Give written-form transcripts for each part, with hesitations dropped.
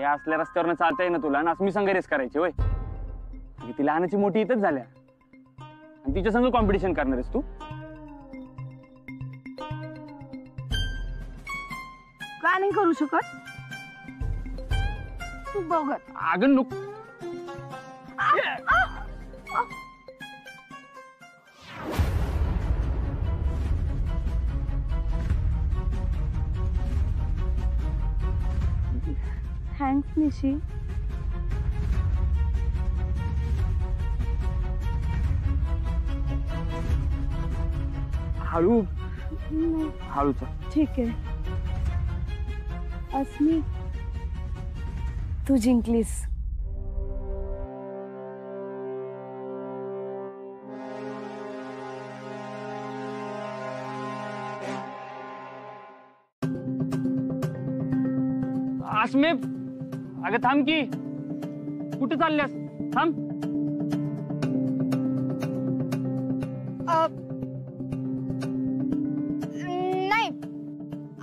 या असल्या रस्त्यावर चालता येईना तुला आणि मी संग रेस करायची होय? ती लहानाची मोठी इथंच झाल्या आणि तिच्या संग कॉम्पिटिशन करणार आहेस तू? का नाही करू शकत? तू बघत. अगं नको. थँक्स निशी. हळू हळू चल. ठीक आहे. अस्मी, तू जिंकलीस. आसमे, अगं थांब की. कुठे चालल्यास? थांब. नाही,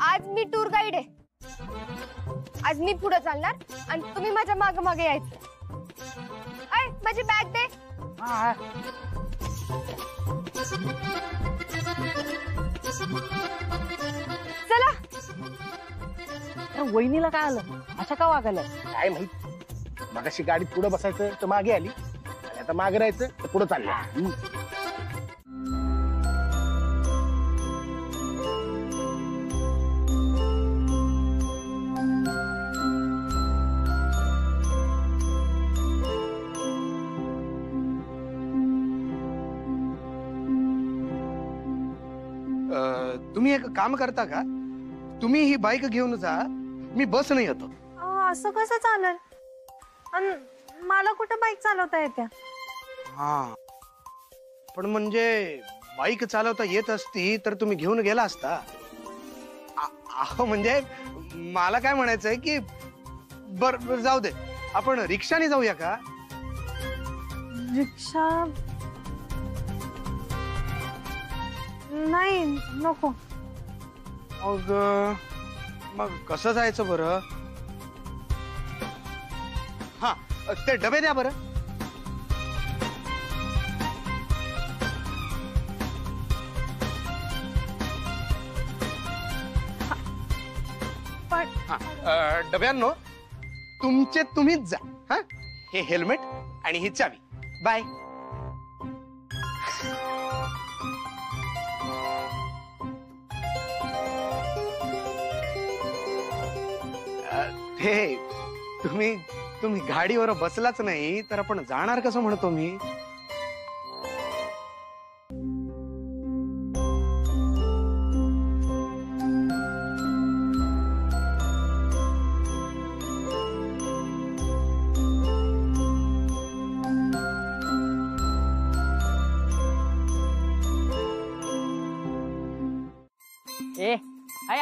आज मी टूर गाईड आहे. आज मी पुढे चालणार आणि तुम्ही माझ्या मागे मागे यायचं. ऐ, माझी बॅग दे. चला. वहिनीला काय आलं? अशा का वागायला? काय माहित, मगाशी गाडीत पुढे बसायचं तर मागे आली आणि आता मागे राहायचं तर पुढे चाललं. तुम्ही एक काम करता का? तुम्ही ही बाईक घेऊन जा, मी बस नाही येतो. असं कसं चालेल? मला कुठं बाईक चालवता येते? हा, पण म्हणजे बाईक चालवता येत असती तर तुम्ही घेऊन गेला असता. अहो म्हणजे मला काय म्हणायचंय की बर जाऊ दे, आपण रिक्षाने जाऊया का? रिक्षा नाही, नको. मग कसं जायचं बरं? हा, ते डबे द्या बरं. डब्यांनो, तुमचे तुम्हीच जा. हा, हे हेल्मेट आणि ही चावी. बाय. हे तुम्ही गाडीवर बसलाच नाही तर आपण जाणार कसं म्हणतो मी?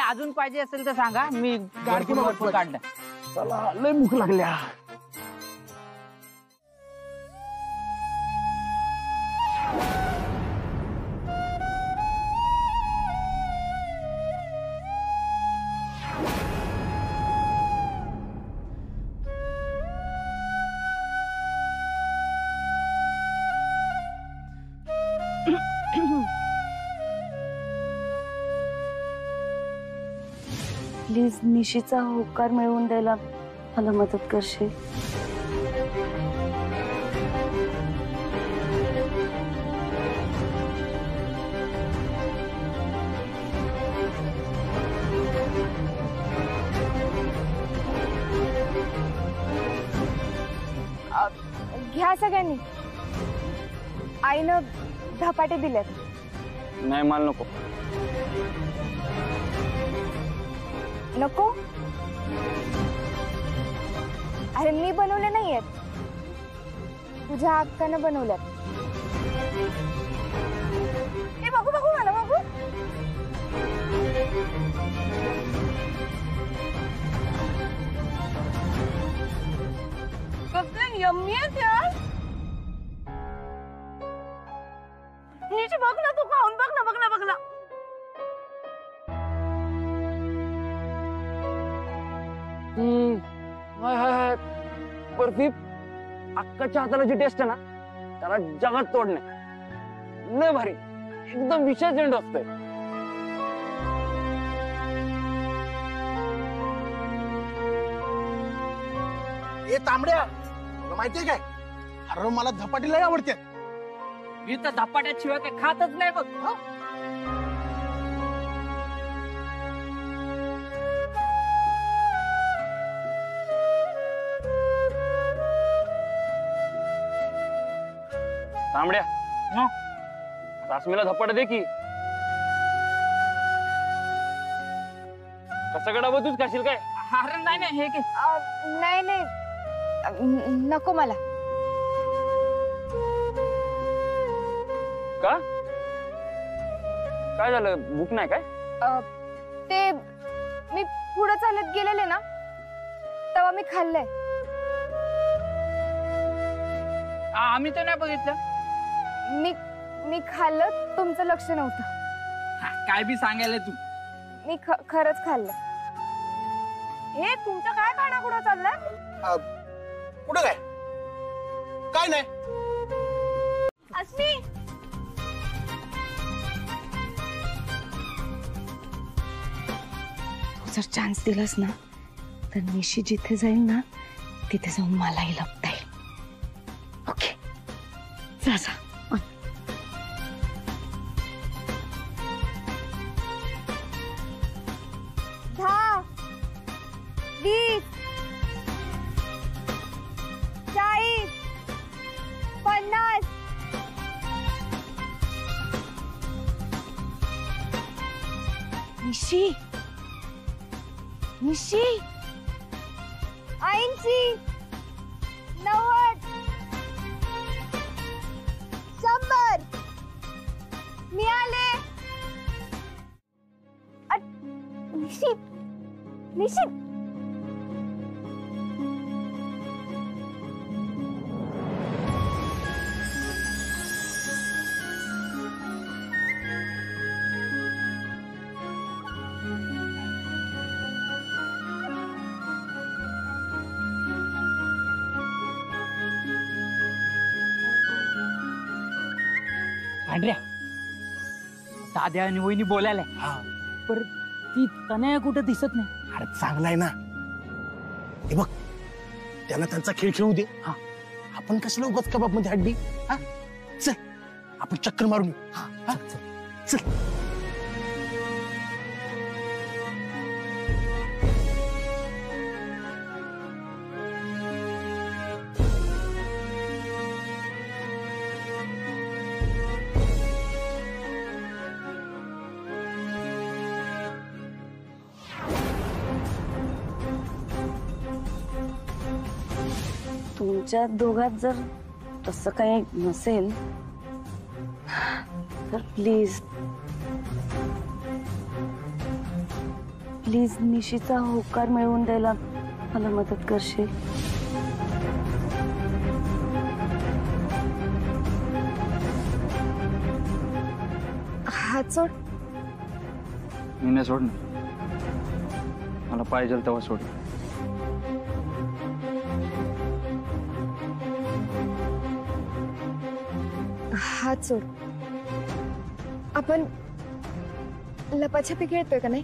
अजून पाहिजे असेल तर सांगा, मी गाडी काढलं. चला, लय भूक लागल्या. प्लीज निशीचा होकार मिळवून द्यायला मला मदत करशील? घ्या सगळ्यांनी. आईनं धपाटे दिलेत. नाही, मला नको. नको? अरे मी बनवले नाहीयेत, तुझ्या अक्कानं बनवल्यात. हे बघू बघू, मला बघू. कसले यम्मी आहेत यार. नीचे बघ ना, तू खाऊन बघ ना, बघ ना, बघ ना. हाय हाय हाय बर्फी अक्काच्या हाताला जी टेस्ट आहे ना त्याला जगात तोडणे लय भारी एकदम विशेष एंड असतोय. ए तांबड्या तुला माहितीये काय अरे मला झपाटी लय आवडते. मी तर धपाट्याशिवाय काही खातच नाही बघ. तांबड्या हा? रासमीला धप्पड दे की. कसं गडा तूच खाशील काय? अरे नाही नाही हे की नाही नाही नको मला. का काय झालं भूक नाही काय? ते मी पुढे चालत गेलेले ना तेव्हा मी खाल्लंय. आम्ही तर नाही बघितलं. मी खाल्लं तुमचं लक्ष नव्हतं. काय बी सांगायला तू. मी खरंच खाल्लं. हे तुमचं काय कानाकुडं चाललंय? कुठं काय काय नाही. अस्मी तू जर चान्स दिलास ना तर निशी जिथे जाईल ना तिथे जाऊन मलाही लपता येईल. ओके जा जा. 10 20 40 50 निशी निशी 80 90 100 मिळाले. निशित निशित भांड्या दाद्या आणि वहिनी बोलायला पर ती कन्या कुठं दिसत नाही. अरे चांगलाय ना हे बघ त्यांना त्यांचा खेळ खेळू दे. हा आपण कसलं उगाच कबाब मध्ये हड्डी. हा चल आपण चक्कर मारून येऊ. हा चल चल. तुमच्या दोघात जर तसं काही नसेल तर प्लीज प्लीज निशीचा होकार मिळवून द्यायला मला मदत करशील. हात सोड. मी नाही सोडणार. मला पाहिजे तेव्हा सोड. हात सोड. आपण लपाछपी खेळतोय का नाही?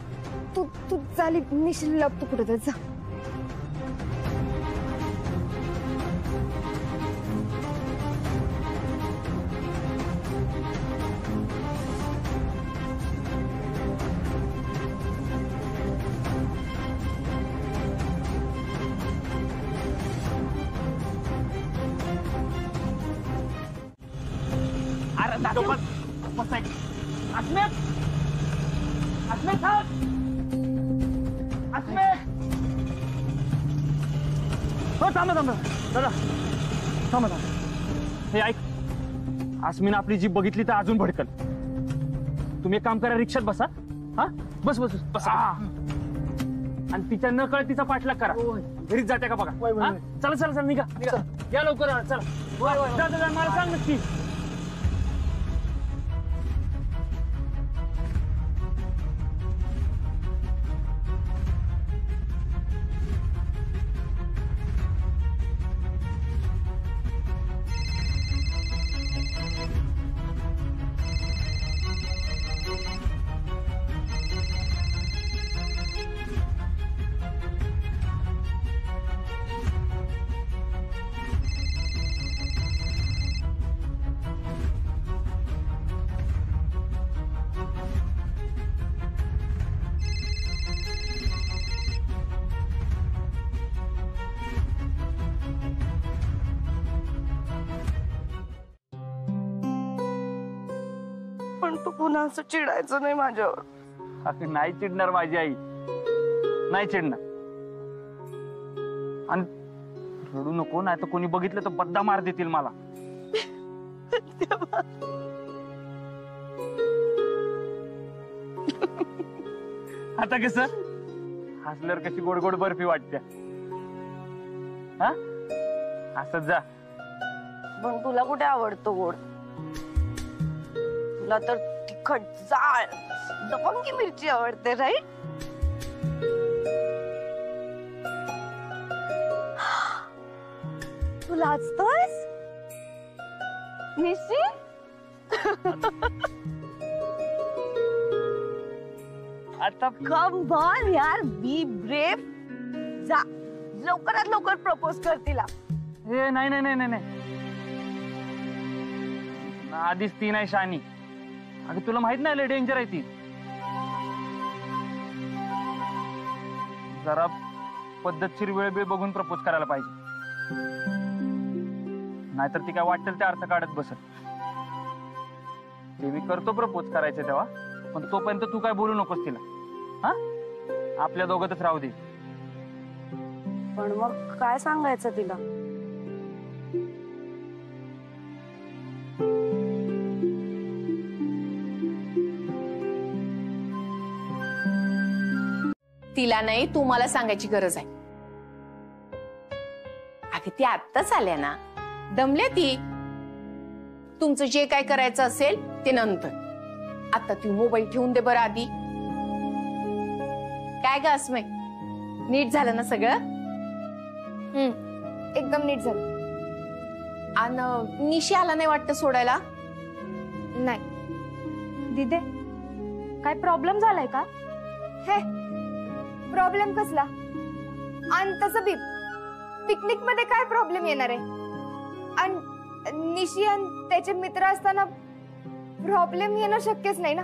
तू तू चाली निशिल लप. तू कुठं जा. अरे दादा अस्मित अस्मित अस्मित हो थांबा थांबा दादा थांबा थांबा. हे ऐक आसमीन आपली जीप बघितली तर अजून भडकल. तुम्ही एक काम करा रिक्षात बसा. हा बस बस बसा. आणि तिच्या न कळत तिचा पाठलाग करा. घरीच जाते का बघा. हा? चला चला चला निघा निघा. या लवकर चला. जा जा मला सांग नक्की. तू ना असं चिडायचं नाही माझ्यावर. अगं नाही चिडणार माझी आई, नाही चिडणार. आणि रडू नको, नाही तर कोणी बघितलं तर बद्दा मार देतील मला. आता कस हसल्यावर कशी गोड गोड बर्फी वाटते. हा असं जा. पण तुला कुठे आवडतो गोड? तुला तर तिखट जाळ दबंगी मिरची आवडते, राईट? तू लाजतोयस निशी? आता कम ऑन यार, बी ब्रेव. जा लवकरात लवकर प्रपोज कर तिला. हे नाही नाही नाही नाही नाही, आधीच ती नाही शानी. अगं तुला माहित नाही लय डेंजर आहे ती. जरा पद्धतशीर वेळ बिळ बघून प्रपोज करायला पाहिजे, नाहीतर ती काय वाटेल ते अर्थ काढत बसत. ते मी करतो प्रपोज करायचं तेव्हा, पण तोपर्यंत तू काय बोलू नकोस तिला. हा आपल्या दोघातच राहू दे. पण मग काय सांगायचं तिला? तिला नाही, तू मला सांगायची गरज आहे. अगं ती आत्ताच आल्या ना, दमले ती. तुमचं जे काय करायचं असेल ते नंतर. आता तू मोबाईल ठेवून दे बरं आधी. काय ग अस्मे, नीट झालं ना सगळं? एकदम नीट झालं. आणि निशी आला नाही वाटतं सोडायला? नाही. दिदे, काय प्रॉब्लेम झालाय का? हे प्रॉब्लेम कसला? आणि तसं बी पिकनिक मध्ये काय प्रॉब्लेम येणार आहे? आणि निशी आणि त्याचे मित्र असताना प्रॉब्लेम येणं शक्यच नाही ना.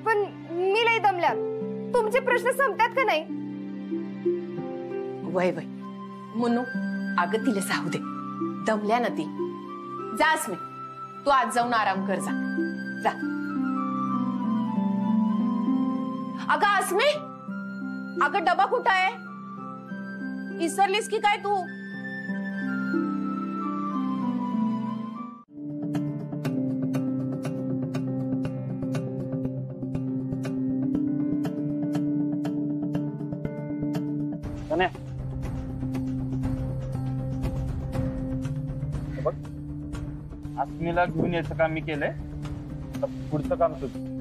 पण मी लई दमल्या. तुमचे प्रश्न संपतात का नाही? वय वय मुन्नू, अगं तिला जाऊ दे, दमल्या ना ती. जा अस्मे, तू आज जाऊन आराम कर. जा. अगं अस्मे, अगं डबा कुठं आहे? विसरलीस की काय तू? बघ, अस्मीला घेऊन यायचं काम मी केलंय, पुढचं काम तुझं.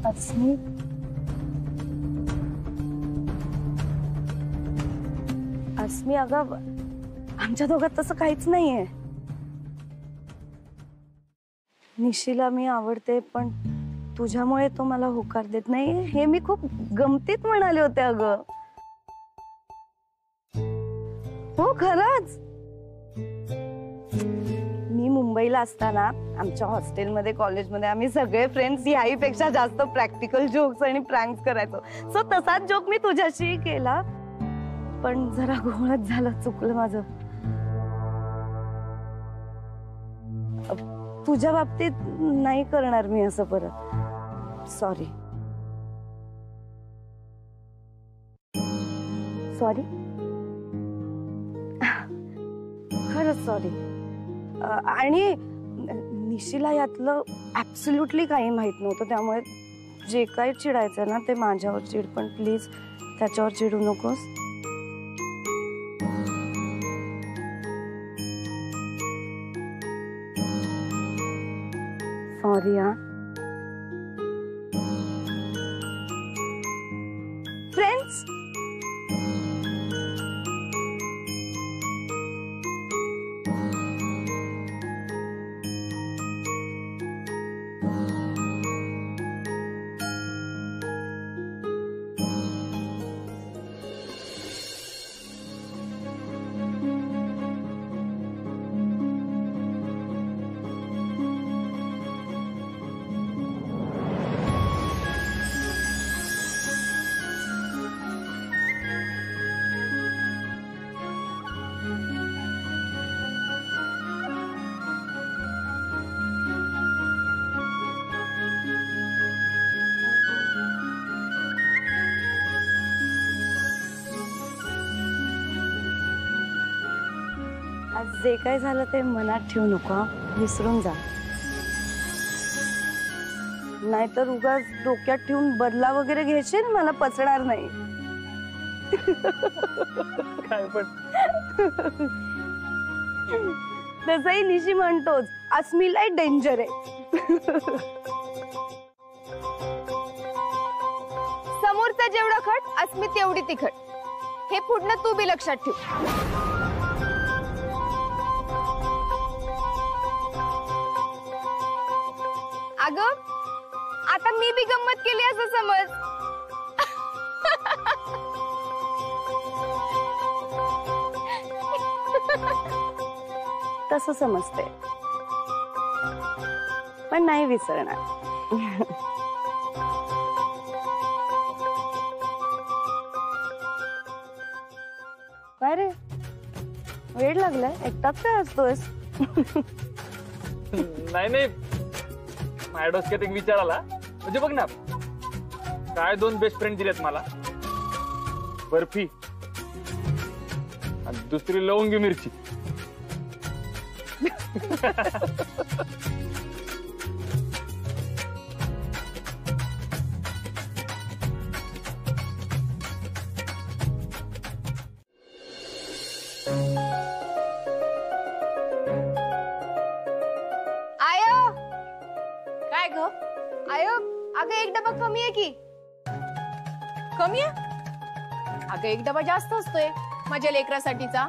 अस्मी, अस्मी अगं आमच्या दोघात तसं काहीच नाहीये. निशीला मी आवडते, पण तुझ्यामुळे तो मला होकार देत नाही हे मी खूप गमतीत म्हणाले होते अगं. हो खरंच. मी मुंबईला असताना आमच्या हॉस्टेलमध्ये कॉलेजमध्ये आम्ही सगळे फ्रेंड्स याहीपेक्षा जास्त प्रॅक्टिकल जोक्स आणि प्रँक्स करायचो. सो तसाच जोक मी तुझ्याशी केला, पण जरा घोळच झालं, चुकलं माझं. तुझ्या बाबतीत नाही करणार मी असं परत. सॉरी. सॉरी, खरंच सॉरी. आणि निशीला यातलं ऍब्सोल्युटली काही माहित नव्हतं, त्यामुळे जे काही चिडायचं ना ते माझ्यावर चिड, पण प्लीज त्याच्यावर चिडू नकोस. सॉरी. हा फ्रेंड्स, आज जे काय झालं ते मनात ठेवू नको हं? विसरून जा. नाहीतर उगाच डोक्यात ठेवून बदला वगैरे घेशील मला पचणार नाही. काय पण तसंही निशी म्हणतोच अस्मिला डेंजर आहे. समोरचा जेवढा खट अस्मी तेवढी तिखट. हे पुढनं तू बी लक्षात ठेव. अगं आता मी बी गंमत केली असं समज. तसं समजते पण नाही विसरणार. काय रे वेळ लागलाय एकटाच काय असतोयस? नाही नाही, माझ्या डोसक्यात एक विचार आला. म्हणजे बघ ना, काय 2 बेस्ट फ्रेंड दिलेत मला, बर्फी आणि दुसरी लवंगी मिरची. आयो काय ग? आयो अगं एक डबा कमी आहे की. कमी आहे? अगं एक डबा जास्त असतोय माझ्या लेकरासाठीचा.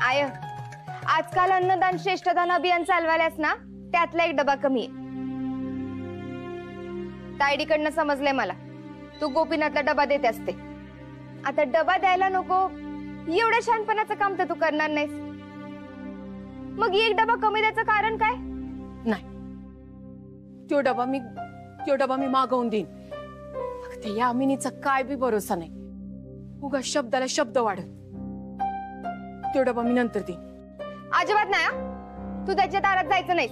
आय आजकाल अन्नदान श्रेष्ठदान अभियान चालवायलास ना, त्यातला एक डबा कमी आहे. तायडीकडनं समजलंय मला, तू गोपीनाथला डबा देते असते. आता डबा द्यायला नको एवढ्या शहाणपणाचं काम तर तू करणार नाहीस. मग एक डबा कमी द्यायचं कारण काय? नाही, तो डबा मी मागवून देईन. अगं त्या यामिनीचा काय बी भरोसा नाही. उगा शब्दाला शब्द वाढत. तो डबा मी नंतर देईन. अजिबात नाही हं. तू त्याच्या दारात जायचं नाहीस.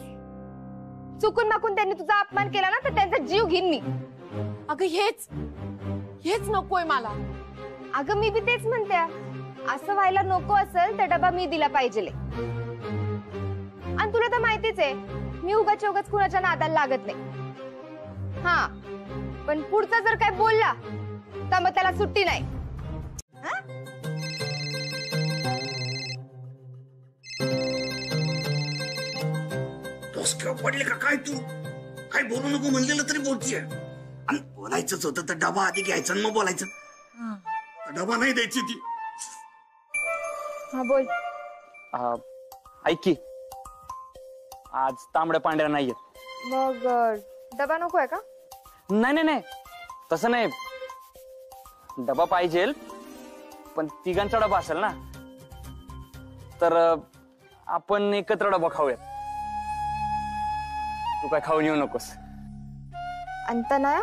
चुकून माकून त्यांनी तुझा अपमान केला ना तर त्यांचा जीव घेईन मी. अगं हेच नकोय मला. अगं मी बी तेच म्हणते, असं व्हायला नको असेल तर डबा मी दिला पाहिजे. आणि तुला तर माहितीच आहे मी उगाच कुणाच्या नादाला लागत नाही. हा पण पुढचा जर काय बोलला तर मग त्याला सुट्टी नाही. डोसक्यावर पडले का काय तू? काय बोलू नको म्हणलेलं तरी बोलतीये. आणि बोलायचंच होतं तर डबा आधी घ्यायचा मग बोलायचं. डबा नाही द्यायची ती. हा बोल. ऐक की, आज तांबड्या पांढऱ्या नाहीयेत. मग डबा नको आहे का? नाही नाही, तसं नाही. डबा पाहिजे पण तिघांचा डबा असेल ना, तर आपण एकत्र डबा खाऊयात. तू काय खाऊन येऊ नकोस. अंतना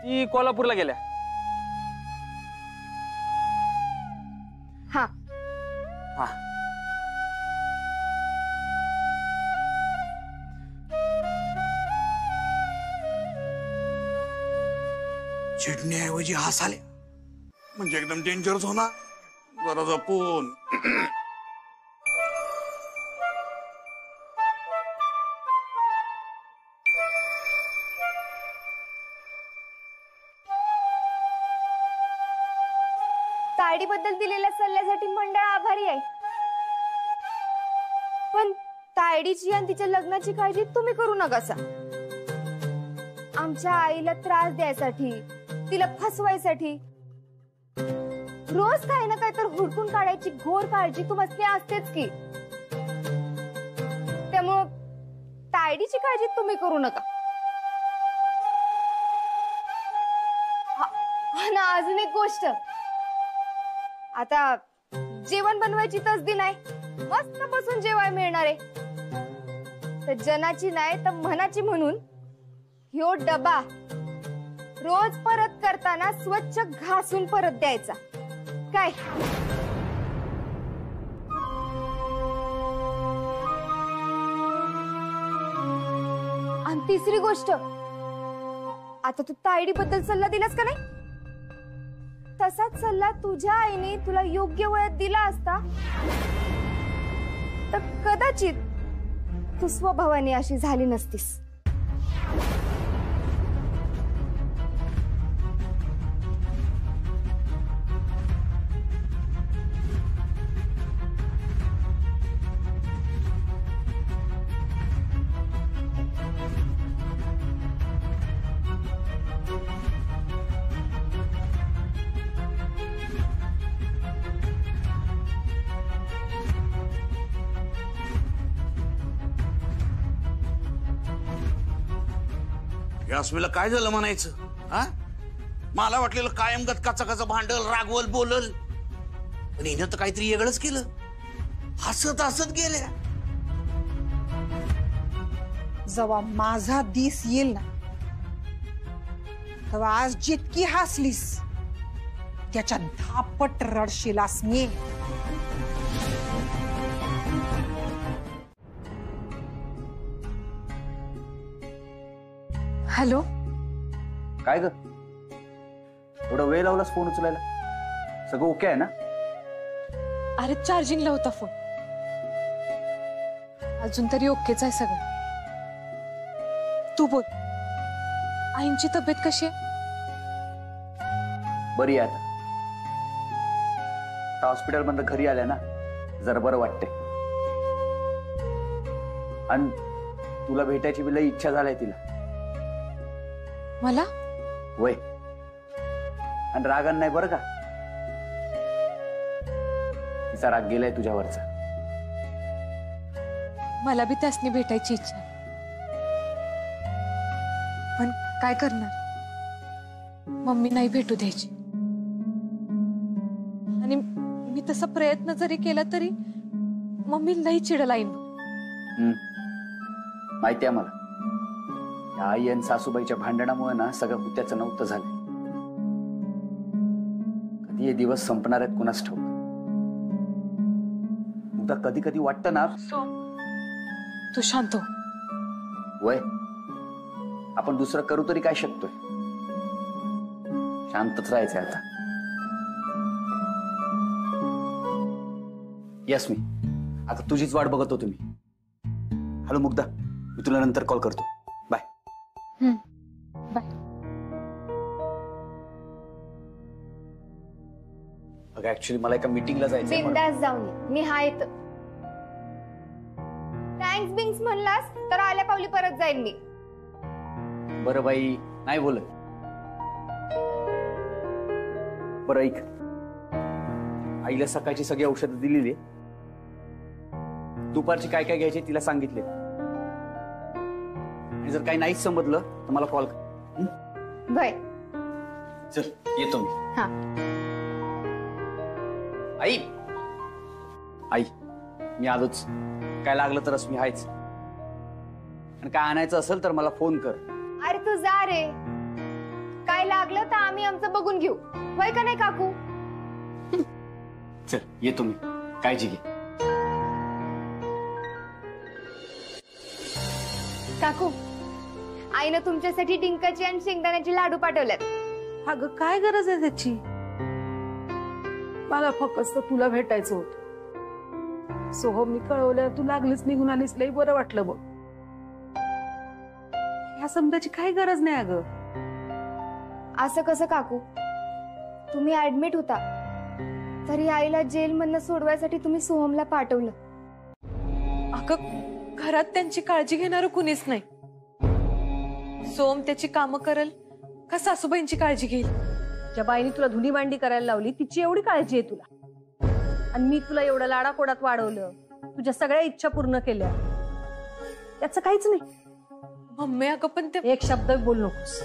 ती कोल्हापूरला गेल्या. हा हा चिडण्याऐवजी हसाले म्हणजे एकदम डेंजरस होणार. जरा जपून. तायडीबद्दल दिलेल्या सल्ल्यासाठी मंडळ आभारी आहे. पण तायडीची आणि तिच्या लग्नाची काळजी तुम्ही करू नकासा. आमच्या आईला त्रास द्यायसाठी, तिला फसवायसाठी रोज काही ना काही तर हुडकून काढायची घोर काळजी तुम्हाला असतेच की. त्यामुळं तायडीची काळजी तुम्ही करू नका. आणि अजून एक गोष्ट, आता जेवण बनवायची तसदी नाही, मस्त बसून जेवाय मिळणार आहे. तर जनाची नाही तर मनाची म्हणून ह्यो डबा रोज परत करताना स्वच्छ घासून परत द्यायचा काय. आणि तिसरी गोष्ट, आता तू तायडी बद्दल सल्ला दिलास का नाही, तसाच सल्ला तुझ्या आईने तुला योग्य वयात दिला असता तर कदाचित तू स्वभावाने अशी झाली नसतीस. यास्मीला काय झालं म्हणायचं? हा, मला वाटलेलं कायम गतकाचं भांडल, रागवल, बोलल, पण हिनं तर काहीतरी वेगळंच केलं. हसत हसत गेल्या. जेव्हा माझा दिस येईल ना तेव्हा आज जितकी हसलीस त्याच्या 10 पट रडशील अस्मी. हॅलो, काय ग थोडा वेळ लावलास फोन उचलायला? सगळं ओके आहे ना? अरे चार्जिंगला होता फोन. अजून तरी ओकेच आहे सगळं. तू बोल, आईंची तब्येत कशी आहे? बरी आहे आता हॉस्पिटल मधून घरी आल्या ना, जरा बरं वाटते. आणि तुला भेटायची बी लई इच्छा झाली तिला. मला? वय, आणि रागण नाही बरं का, तिचा राग गेलाय तुझ्यावरचा. मला बी त्यासनी भेटायची इच्छा आहे, पण काय करणार, मम्मी नाही भेटू द्यायची. आणि मी तसा प्रयत्न जरी केला तरी मम्मी लई चिडला येईन. माहिती आहे मला, या आई आणि सासूबाईच्या भांडणामुळे ना सगळं हुत्याचं नव्हतं झालं. कधी हे दिवस संपणार आहेत कुणास ठाऊक. उद्या कधी कधी वाटतं ना, तू शांत हो. वय, आपण दुसरं करू तरी काय शकतोय? शांतच राहायचंय आता. यस, मी आता तुझीच वाट बघत होतो मी. हॅलो मुग्धा, मी तुला नंतर कॉल करतो. बाय. बाय. अगं ऍक्च्युली मला एका मीटिंगला जायचंय. बिंदास जाऊन ये. मी हा येत. थँक्स बिंक्स म्हणलास तर आल्या पावली परत जाईन मी. बरं बाई, नाही बोलत. बरं ऐक, आईला सकाळची सगळी औषधं दिलेली, दुपारची काय काय घ्यायची तिला सांगितले. आणि जर काही नाहीच समजलं तर मला कॉल कर. बाय. चल येतो मी. हा. आई, आई मी आलोच. काय लागलं तरच मी आहेच. आणि काय आणायचं असेल तर मला फोन कर. अरे तू जा रे, काय लागलं तर आम्ही आमचं बघून घेऊ. वय का नाही काकू? चल येतो मी, काळजी घे. काकू, आईनं तुमच्यासाठी डिंकाची आणि शेंगदाण्याची लाडू पाठवल्यात. अगं काय गरज आहे त्याची? मला फक्त तुला भेटायचं होतं. सोहमनी कळवलं तू लागलीच, निघून आलीस, लई बरं वाटलं बघ. ह्या समजायची काही गरज नाही. अगं असं कसं काकू? तुम्ही ऍडमिट होता तरी आईला जेलमधनं सोडवायसाठी तुम्ही सोहमला पाठवलं. अगं घरात त्यांची काळजी घेणार कुणीच नाही. सोम त्याची कामं करेल का सासूबाईंची काळजी घेईल? ज्या बाईने तुला धुनी भांडी करायला लावली तिची एवढी काळजी आहे तुला, आणि मी तुला एवढं लाडाकोडात वाढवलं, तुझ्या सगळ्या इच्छा पूर्ण केल्या, त्याचं काहीच नाही. मम्मी अगं पण ते एक शब्द बोलू नकोस.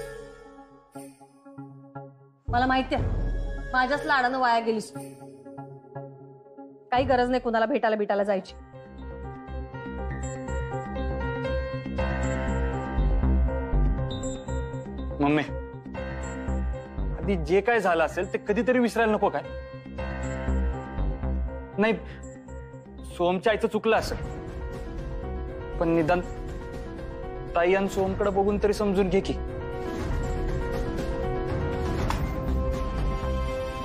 मला माहिती आहे माझ्याच लाडानं वाया गेलीस. काही गरज नाही कोणाला भेटायला जायची. मम्मी, आधी जे काय झालं असेल ते कधीतरी विसरायला नको काय? नाही, सोमच्या आईचं चुकलं असेल, पण निदान ताई आणि सोमकडे बघून तरी समजून घे की.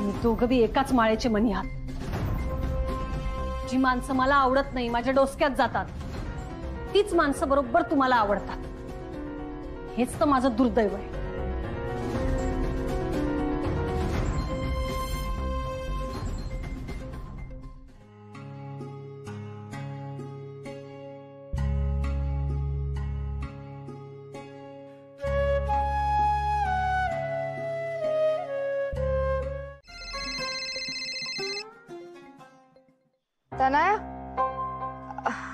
तुम्ही दोघं बी एकाच माळेचे मणी आहात. जी माणसं मला आवडत नाही, माझ्या डोसक्यात जातात, तीच माणसं बरोबर तुम्हाला आवडतात. हेच तर माझं दुर्दैव आहे. तनया,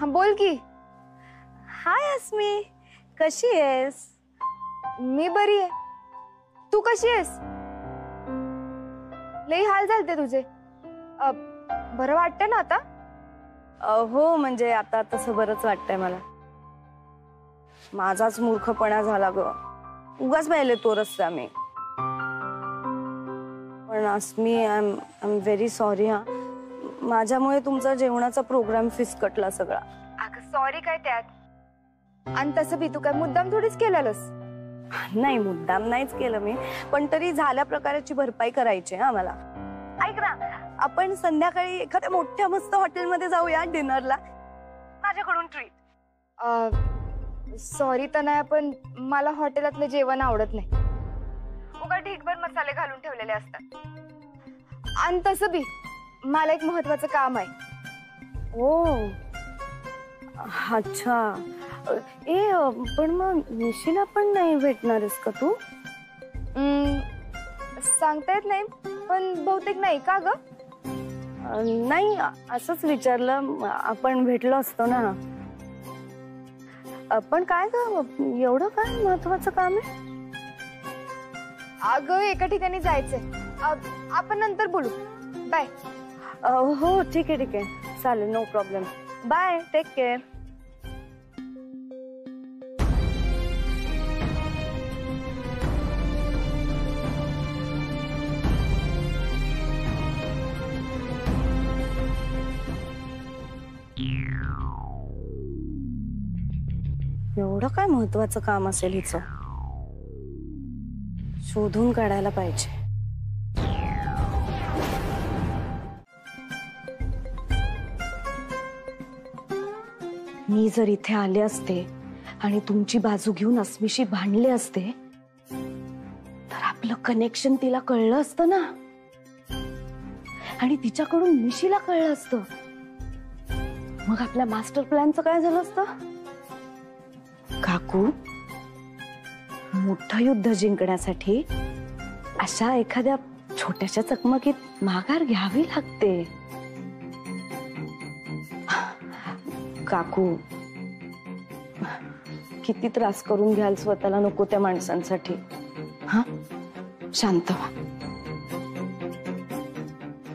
बोल की. हाय अस्मी, कशी आहेस? मी बरी आहे. तू कशी आहेस? लई हाल झालते तुझे. बरं वाटतंय ना आता? हो, म्हणजे आता तसं बरंच वाटतंय मला. माझाच मूर्खपणा झाला ग, उगाच पाहिले तो रस्ता मी. पण अस्मी, आय एम व्हेरी सॉरी. हा, माझ्यामुळे तुमचा जेवणाचा प्रोग्राम फिसकटला सगळा. अगं सॉरी काय त्यात? आणि तसं बी तू काय मुद्दाम थोडीच केलेलंस. नाही, मुद्दाम नाहीच केलं मी, पण तरी झाल्या प्रकाराची भरपाई करायची हा मला. ऐक ना, आपण संध्याकाळी एखाद्या मोठ्या मस्त हॉटेलमध्ये जाऊया डिनरला. माझ्याकडून ट्रीट. सॉरी तनया, पण मला हॉटेलातलं जेवण आवडत नाही. उगा ढीकभर मसाले घालून ठेवलेले असतात. आणि तसं बी मला एक महत्वाचं काम आहे. ओ अच्छा. पण मग निशीला पण नाही भेटणारस का तू? सांगता येत नाही, पण बहुतेक नाही. का ग? नाही, असंच विचारलं. आपण भेटलो असतो ना. पण काय ग, एवढं काय महत्वाचं काम आहे? अगं एका ठिकाणी जायचंय. आपण नंतर बोलू. बाय. हो, ठीक आहे, चालेल, no problem. Bye, take care. एवढं काय महत्वाचं काम असेल हिचं? शोधून काढायला पाहिजे. मी जर इथे आले असते आणि तुमची बाजू घेऊन अस्मीशी भांडले असते तर आपलं कनेक्शन तिला कळलं असतं ना, आणि तिच्याकडून निशीला कळलं असतं. मग आपल्या मास्टर प्लॅनचं काय झालं असतं? काकू, मोठं युद्ध जिंकण्यासाठी अशा एखाद्या छोट्याशा चकमकीत माघार घ्यावी लागते. काकू, किती त्रास करून घ्याल स्वतःला नको त्या माणसांसाठी? हा, शांत व्हा.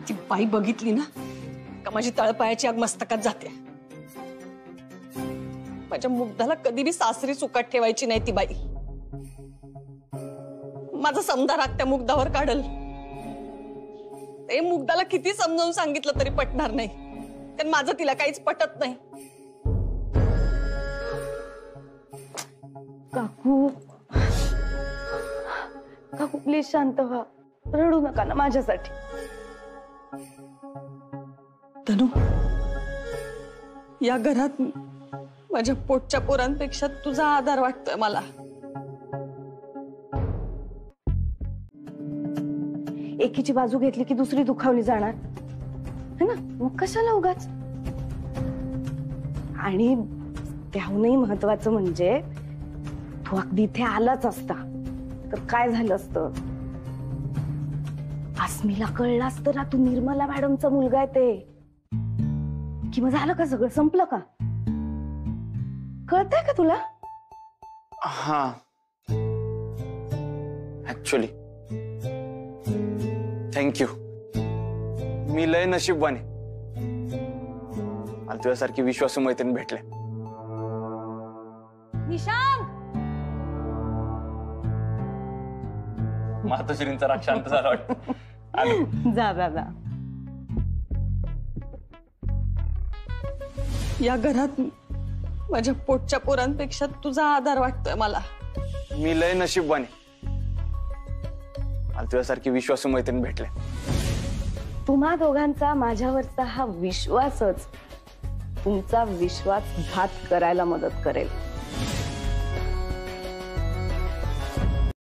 ती बाई बघितली ना का माझी तळपायाची आग मस्तकात जाते. माझ्या मुग्धाला कधी बी सासरी चुकाट ठेवायची नाही ती बाई. माझा समजा राग त्या मुग्धावर काढल. ते मुग्धाला किती समजावून सांगितलं तरी पटणार नाही, कारण माझं तिला काहीच पटत नाही. काकू, काकू प्लीज शांत व्हा, रडू नका ना माझ्यासाठी. तनू, या घरात माझ्या पोटच्या पोरांपेक्षा तुझा आधार वाटतोय मला. एकीची बाजू घेतली की दुसरी दुखावली जाणार है ना, मग कशाला उगाच. आणि त्याहूनही महत्वाचं म्हणजे तू अगदी इथे आलाच असता तर काय झालं असतं? अस्मीला कळलं असतं ना तू निर्मला मॅडमचा मुलगा आहे ते, कि मग झालं का सगळं, संपलं का? कळतंय का तुला? हा, ऍक्च्युअली थँक्यू. मी लय नशीबवान आहे, मला तुझ्यासारखी विश्वासू मैत्रीण भेटले. निशांत, मातोश्रींचा राग शांत झाला वाटतं. जा बाबा. या घरात माझ्या पोटच्या पोरांपेक्षा तुझा आधार वाटतोय मला. मी लय नशीबवान आहे, मला तुझ्यासारखी विश्वासू मैत्रीण भेटले. तुम्हा दोघांचा माझ्यावरचा हा विश्वासच तुमचा विश्वासघात करायला मदत करेल.